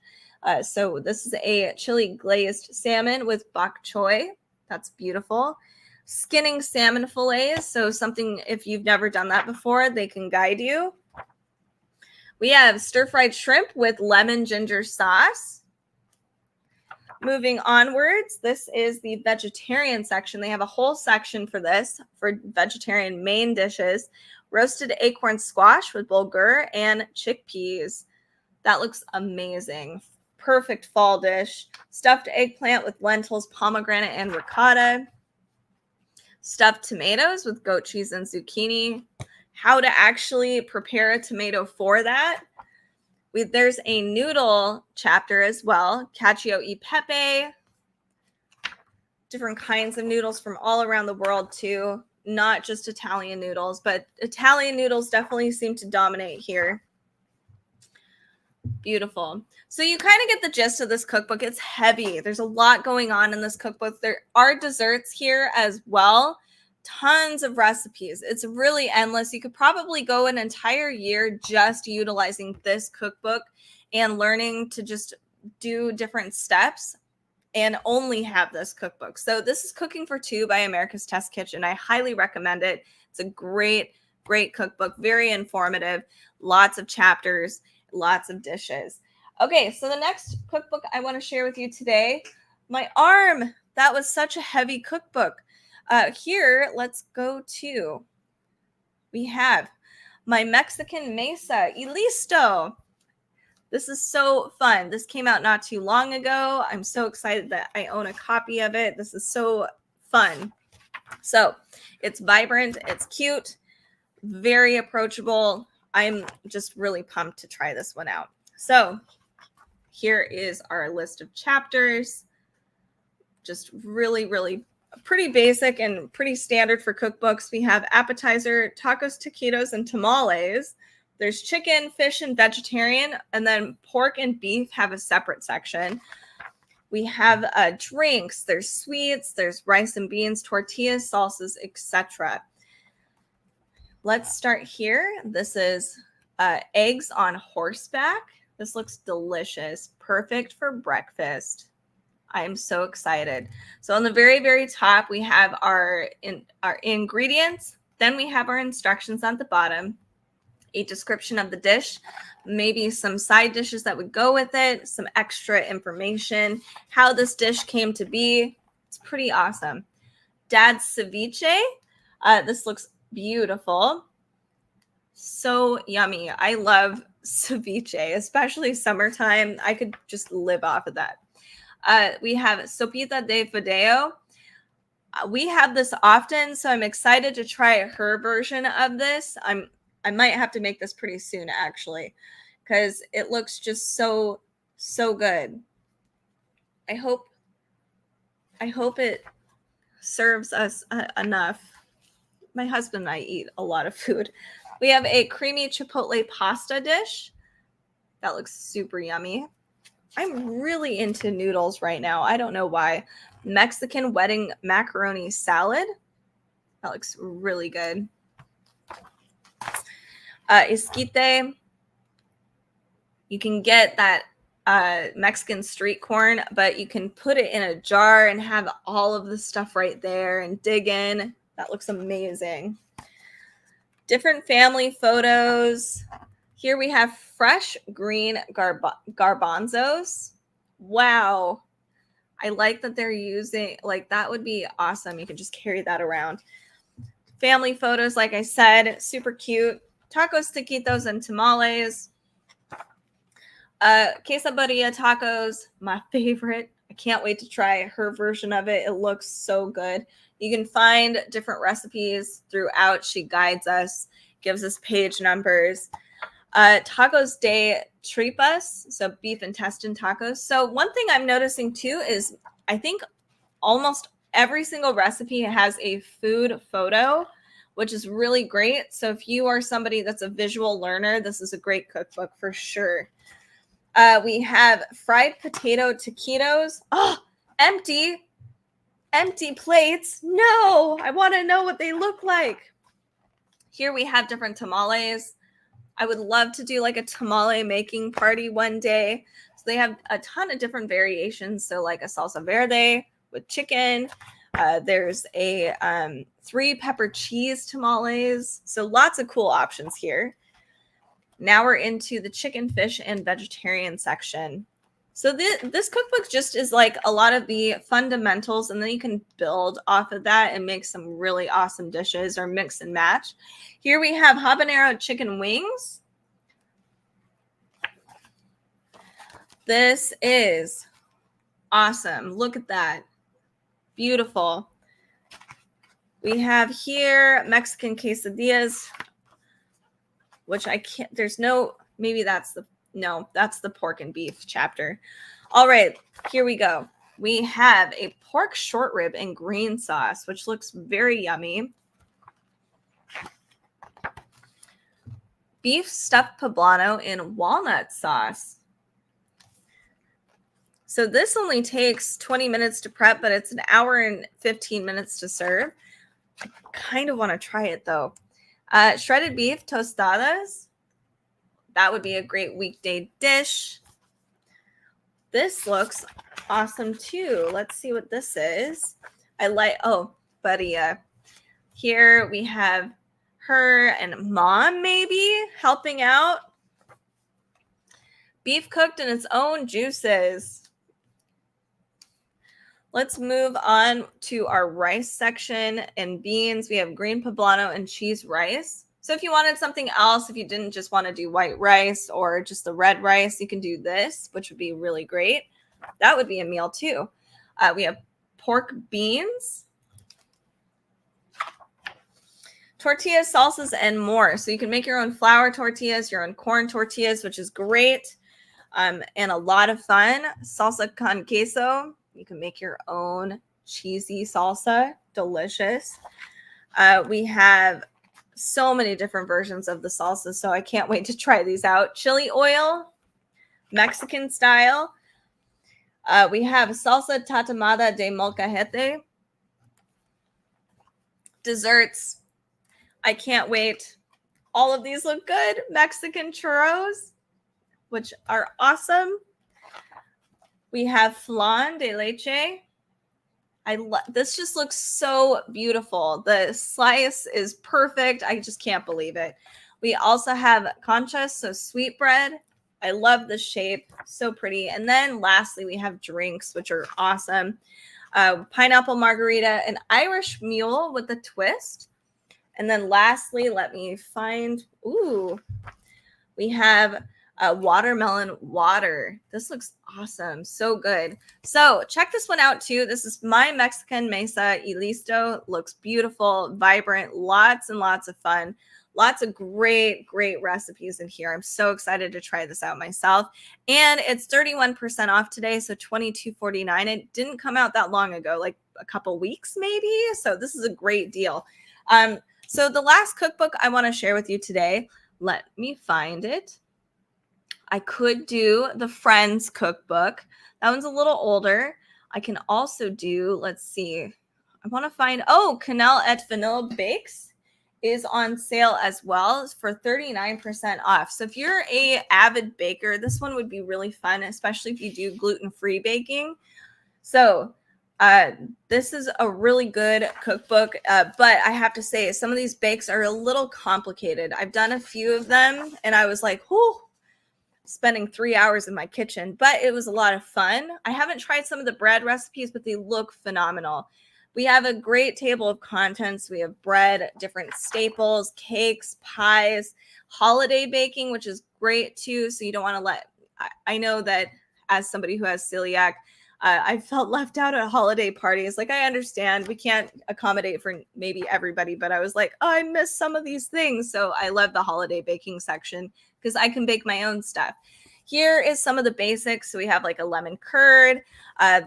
A: So this is a chili glazed salmon with bok choy. That's beautiful. Skinning salmon fillets. So something, if you've never done that before, they can guide you. We have stir-fried shrimp with lemon ginger sauce. Moving onwards, this is the vegetarian section. They have a whole section for this, for vegetarian main dishes. Roasted acorn squash with bulgur and chickpeas. That looks amazing. Perfect fall dish. Stuffed eggplant with lentils, pomegranate, and ricotta. Stuffed tomatoes with goat cheese and zucchini. How to actually prepare a tomato for that. There's a noodle chapter as well. Cacio e pepe. Different kinds of noodles from all around the world too. Not just Italian noodles, but Italian noodles definitely seem to dominate here. Beautiful. So you kind of get the gist of this cookbook. It's heavy. There's a lot going on in this cookbook. There are desserts here as well. Tons of recipes. It's really endless. You could probably go an entire year just utilizing this cookbook and learning to just do different steps and only have this cookbook. So this is Cooking for Two by America's Test Kitchen. I highly recommend it. It's a great cookbook, very informative, lots of chapters, lots of dishes. Okay, so the next cookbook I want to share with you today, my arm. That was such a heavy cookbook. Here, let's go to, we have my Mexican Mesa y Listo. This is so fun. This came out not too long ago. I'm so excited that I own a copy of it. This is so fun. So it's vibrant, it's cute, very approachable. I'm just really pumped to try this one out. So here is our list of chapters. Just really pretty basic and pretty standard for cookbooks. We have appetizer, tacos, taquitos, and tamales. There's chicken, fish, and vegetarian, and then pork and beef have a separate section. We have drinks, there's sweets, there's rice and beans, tortillas, salsas, etc. Let's start here. This is eggs on horseback. This looks delicious, perfect for breakfast. I am so excited. So on the very top, we have our ingredients. Then we have our instructions at the bottom, a description of the dish, maybe some side dishes that would go with it, some extra information, how this dish came to be. It's pretty awesome. Dad's ceviche. This looks beautiful. So yummy. I love ceviche, especially summertime. I could just live off of that. We have sopita de fideo. We have this often, so I'm excited to try her version of this. I might have to make this pretty soon, actually, because it looks just so good. I hope it serves us enough. My husband and I eat a lot of food. We have a creamy chipotle pasta dish. That looks super yummy. I'm really into noodles right now. I don't know why. Mexican wedding macaroni salad. That looks really good. Esquite. You can get that Mexican street corn, but you can put it in a jar and have all of the stuff right there and dig in. That looks amazing. Different family photos. Here we have fresh green garbanzos. Wow. I like that they're using, like, that would be awesome. You can just carry that around. Family photos, like I said, super cute. Tacos, taquitos, and tamales. Quesadilla tacos, my favorite. I can't wait to try her version of it. It looks so good. You can find different recipes throughout. She guides us, gives us page numbers. Tacos de tripas, so beef intestine tacos. So one thing I'm noticing too is I think almost every single recipe has a food photo, which is really great. So if you are somebody that's a visual learner, this is a great cookbook for sure. We have fried potato taquitos. Oh, empty plates. No, I want to know what they look like. Here we have different tamales. I would love to do like a tamale making party one day. So they have a ton of different variations. So like a salsa verde with chicken. There's a 3 pepper cheese tamales. So lots of cool options here. Now we're into the chicken, fish, and vegetarian section. So this cookbook just is like a lot of the fundamentals, and then you can build off of that and make some really awesome dishes or mix and match. Here we have habanero chicken wings. This is awesome. Look at that. Beautiful. We have here Mexican quesadillas, which I can't, there's no, maybe that's the, no, that's the pork and beef chapter. All right, here we go. We have a pork short rib and green sauce, which looks very yummy. Beef stuffed poblano in walnut sauce. So this only takes 20 minutes to prep, but it's an hour and 15 minutes to serve. I kind of want to try it though. Shredded beef tostadas. That would be a great weekday dish. This looks awesome too. Let's see what this is. I like, oh, buddy. Here we have her and mom maybe helping out. Beef cooked in its own juices. Let's move on to our rice section and beans. We have green poblano and cheese rice. So if you wanted something else, if you didn't just want to do white rice or just the red rice, you can do this, which would be really great. That would be a meal too. We have pork beans, tortillas, salsas, and more. So you can make your own flour tortillas, your own corn tortillas, which is great and a lot of fun. Salsa con queso. You can make your own cheesy salsa. Delicious. We have so many different versions of the salsa, so I can't wait to try these out. Chili oil, Mexican style. We have salsa tatemada de molcajete. Desserts. I can't wait. All of these look good. Mexican churros, which are awesome. We have flan de leche. This just looks so beautiful. The slice is perfect. I just can't believe it. We also have conchas, so sweet bread. I love the shape. So pretty. And then lastly, we have drinks, which are awesome. Pineapple margarita, an Irish mule with a twist. And then lastly, let me find, we have watermelon water. This looks awesome. So good. So check this one out too. This is my Mexican mesa y listo. Looks beautiful, vibrant, lots and lots of fun. Lots of great recipes in here. I'm so excited to try this out myself. And it's 31% off today, so $22.49. It didn't come out that long ago, like a couple weeks maybe. So this is a great deal. So the last cookbook I want to share with you today, let me find it. I could do the Friends cookbook. That one's a little older. I can also do, let's see. I want to find, Quenelle et Vanille Bakes is on sale as well for 39% off. So if you're a avid baker, this one would be really fun, especially if you do gluten-free baking. So this is a really good cookbook, but I have to say some of these bakes are a little complicated. I've done a few of them and I was like, spending 3 hours in my kitchen, but it was a lot of fun. I haven't tried some of the bread recipes, but they look phenomenal. We have a great table of contents. We have bread, different staples, cakes, pies, holiday baking, which is great too. So you don't want to I know that as somebody who has celiac, I felt left out at holiday parties. Like, I understand we can't accommodate for maybe everybody, but I was like, I miss some of these things. So I love the holiday baking section because I can bake my own stuff. Here is some of the basics. So we have like a lemon curd.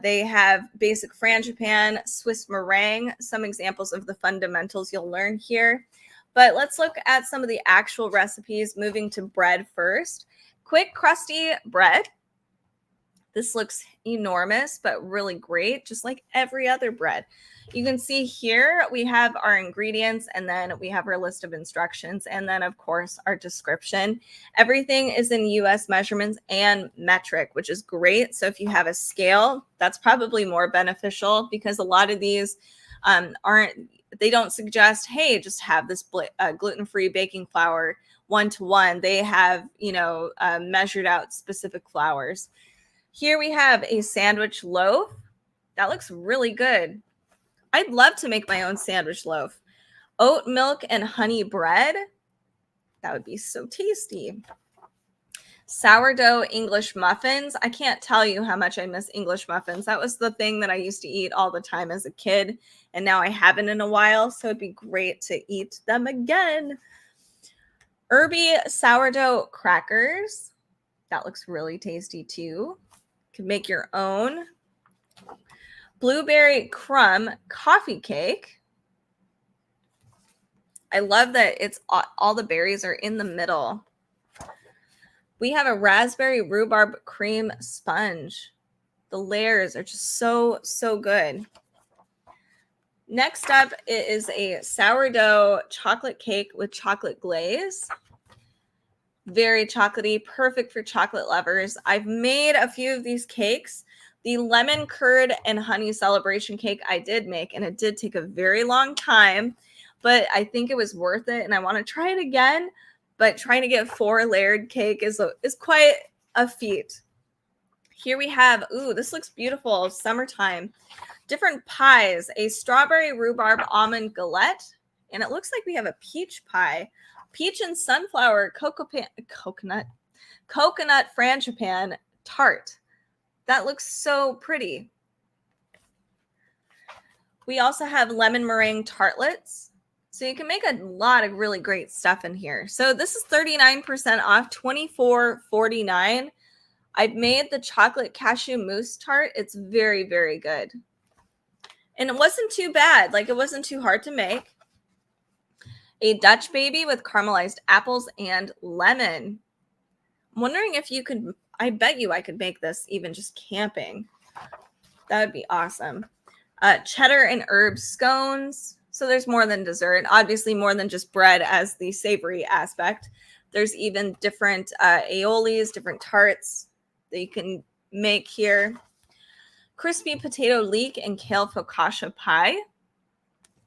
A: They have basic frangipan, Swiss meringue, some examples of the fundamentals you'll learn here. But let's look at some of the actual recipes, moving to bread first. Quick, crusty bread. This looks enormous, but really great, just like every other bread. You can see here we have our ingredients, and then we have our list of instructions, and then of course our description. Everything is in US measurements and metric, which is great. So if you have a scale, that's probably more beneficial, because a lot of these they don't suggest, hey, just have this gluten-free baking flour 1-to-1. They have, measured out specific flours. Here we have a sandwich loaf. That looks really good. I'd love to make my own sandwich loaf. Oat milk and honey bread. That would be so tasty. Sourdough English muffins. I can't tell you how much I miss English muffins. That was the thing that I used to eat all the time as a kid, and now I haven't in a while, so it'd be great to eat them again. Herby sourdough crackers. That looks really tasty too. Could make your own. Blueberry crumb coffee cake. I love that it's all the berries are in the middle. We have a raspberry rhubarb cream sponge. The layers are just so, so good. Next up is a sourdough chocolate cake with chocolate glaze. Very chocolatey, perfect for chocolate lovers. I've made a few of these cakes. The lemon curd and honey celebration cake I did make, and it did take a very long time, but I think it was worth it, and I want to try it again. But trying to get 4-layered cake is quite a feat. Here we have, this looks beautiful, summertime. Different pies, a strawberry rhubarb almond galette, and it looks like we have a peach pie. Peach and sunflower coconut frangipan tart. That looks so pretty. We also have lemon meringue tartlets. So you can make a lot of really great stuff in here. So this is 39% off, $24.49. I've made the chocolate cashew mousse tart. It's very, very good. And it wasn't too bad. Like, it wasn't too hard to make. A Dutch baby with caramelized apples and lemon. I'm wondering if you could, I bet you I could make this even just camping. That would be awesome. Cheddar and herb scones. So there's more than dessert, obviously more than just bread as the savory aspect. There's even different aiolis, different tarts that you can make here. Crispy potato leek and kale focaccia pie.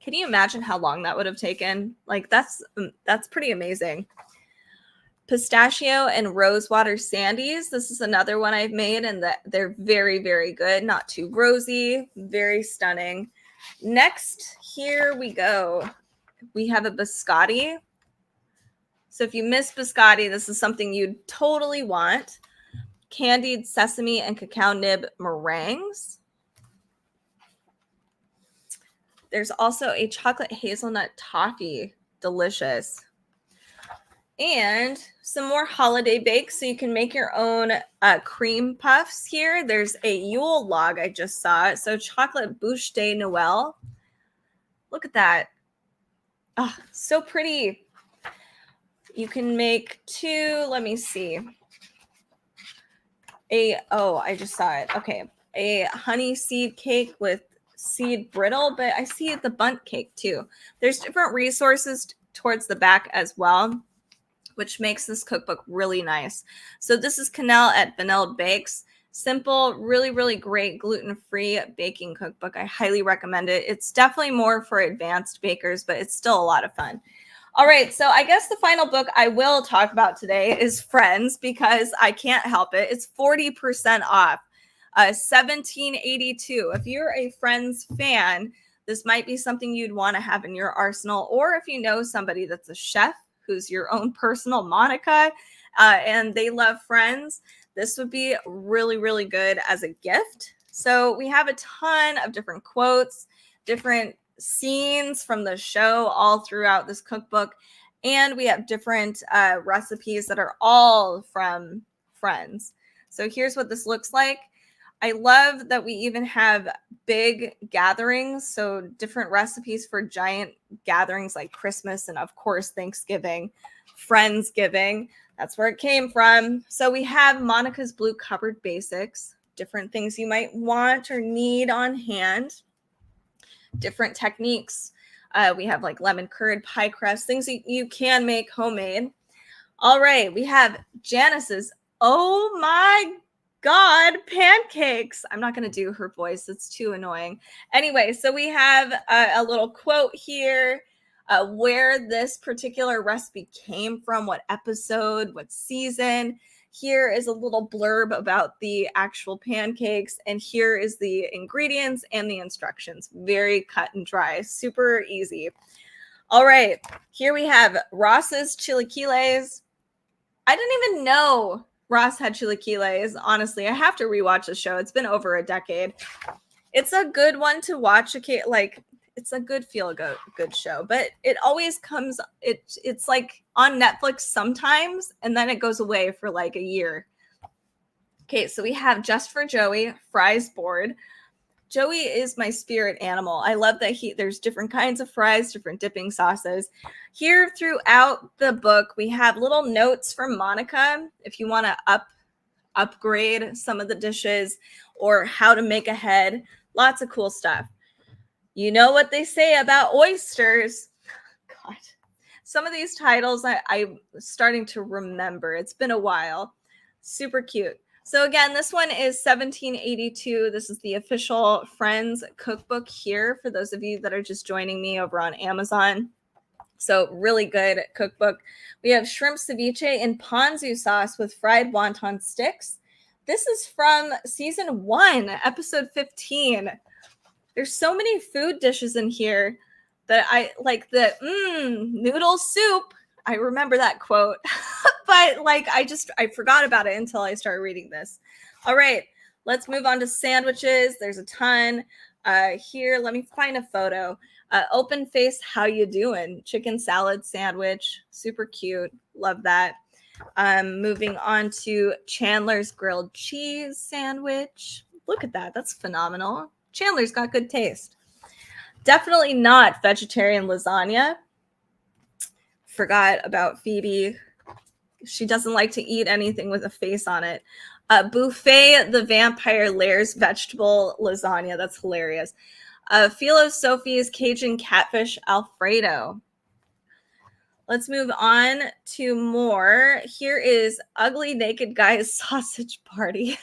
A: Can you imagine how long that would have taken? Like, that's pretty amazing. Pistachio and rosewater sandies. This is another one I've made, and they're very, very good. Not too rosy, very stunning. Next, here we go. We have a biscotti. So if you miss biscotti, this is something you'd totally want. Candied sesame and cacao nib meringues. There's also a chocolate hazelnut toffee. Delicious. And some more holiday bakes, so you can make your own cream puffs here. There's a Yule log I just saw. So chocolate bûche de Noël. Look at that. Oh, so pretty. You can make 2, let me see. I just saw it. Okay. A honey seed cake with seed brittle, but I see the bundt cake too. There's different resources towards the back as well, which makes this cookbook really nice. So this is Cannelle at Vanilla Bakes. Simple, really, really great gluten-free baking cookbook. I highly recommend it. It's definitely more for advanced bakers, but it's still a lot of fun. All right, so I guess the final book I will talk about today is Friends, because I can't help it. It's 40% off, $17.82. If you're a Friends fan, this might be something you'd want to have in your arsenal, or if you know somebody that's a chef who's your own personal Monica, and they love Friends, this would be really, really good as a gift. So we have a ton of different quotes, different scenes from the show all throughout this cookbook, and we have different recipes that are all from Friends. So here's what this looks like. I love that we even have big gatherings, so different recipes for giant gatherings like Christmas and, of course, Thanksgiving, Friendsgiving. That's where it came from. So we have Monica's Blue Cupboard Basics. different things you might want or need on hand, different techniques. We have like lemon curd, pie crust, things that you can make homemade. All right, we have Janice's, oh my God, pancakes. I'm not going to do her voice. It's too annoying. Anyway, so we have a little quote here, where this particular recipe came from, what episode, what season. Here is a little blurb about the actual pancakes, and here is the ingredients and the instructions. Very cut and dry, super easy. All right, here we have Ross's chilaquiles. I didn't even know Ross had chilaquiles. Honestly, I have to rewatch the show. It's been over a decade. It's a good one to watch. Like, it's a good good show, but it always comes. It's like on Netflix sometimes, and then it goes away for like a year. Okay, so we have Just for Joey fries board. Joey is my spirit animal. I love that there's different kinds of fries, different dipping sauces. Here throughout the book, we have little notes from Monica if you want to upgrade some of the dishes or how to make ahead. Lots of cool stuff. You know what they say about oysters. God. Some of these titles I'm starting to remember. It's been a while. Super cute. So again, this one is 1782. This is the official Friends cookbook here for those of you that are just joining me over on Amazon. So really good cookbook. We have shrimp ceviche in ponzu sauce with fried wonton sticks. This is from season 1, episode 15. There's so many food dishes in here that I like. The noodle soup. I remember that quote, but like I forgot about it until I started reading this. All right, let's move on to sandwiches. There's a ton here. Let me find a photo. Open face, how you doing? Chicken salad sandwich, super cute. Love that. Moving on to Chandler's grilled cheese sandwich. Look at that. That's phenomenal. Chandler's got good taste. Definitely not vegetarian lasagna. Forgot about Phoebe. She doesn't like to eat anything with a face on it. Buffet the Vampire Lairs vegetable lasagna. That's hilarious. Philo Sophie's Cajun catfish Alfredo. Let's move on to more. Here is Ugly Naked Guy's Sausage Party.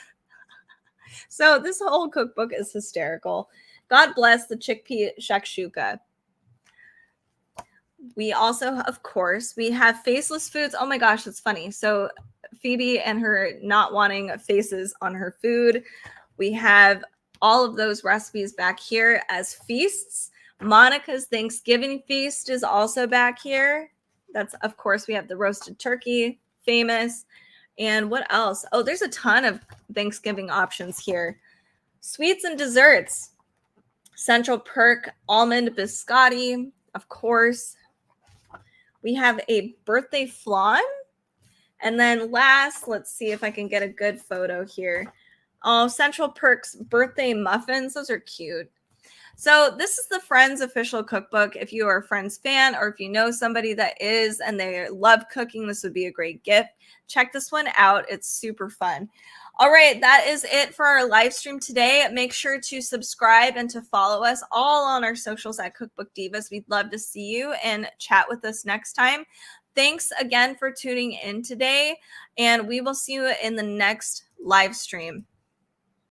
A: So this whole cookbook is hysterical. God bless the chickpea shakshuka. We also, of course, we have faceless foods. Oh my gosh, that's funny. So Phoebe and her not wanting faces on her food. We have all of those recipes back here as feasts. Monica's Thanksgiving feast is also back here. That's, of course, we have the roasted turkey, famous. And what else? Oh, there's a ton of Thanksgiving options here. Sweets and desserts. Central Perk almond biscotti, of course. We have a birthday flan. And then last, let's see if I can get a good photo here. Oh, Central Perk's birthday muffins. Those are cute. So this is the Friends official cookbook. If you are a Friends fan or if you know somebody that is and they love cooking, this would be a great gift. Check this one out. It's super fun. All right, that is it for our live stream today. Make sure to subscribe and to follow us all on our socials at Cookbook Divas. We'd love to see you and chat with us next time. Thanks again for tuning in today, and we will see you in the next live stream.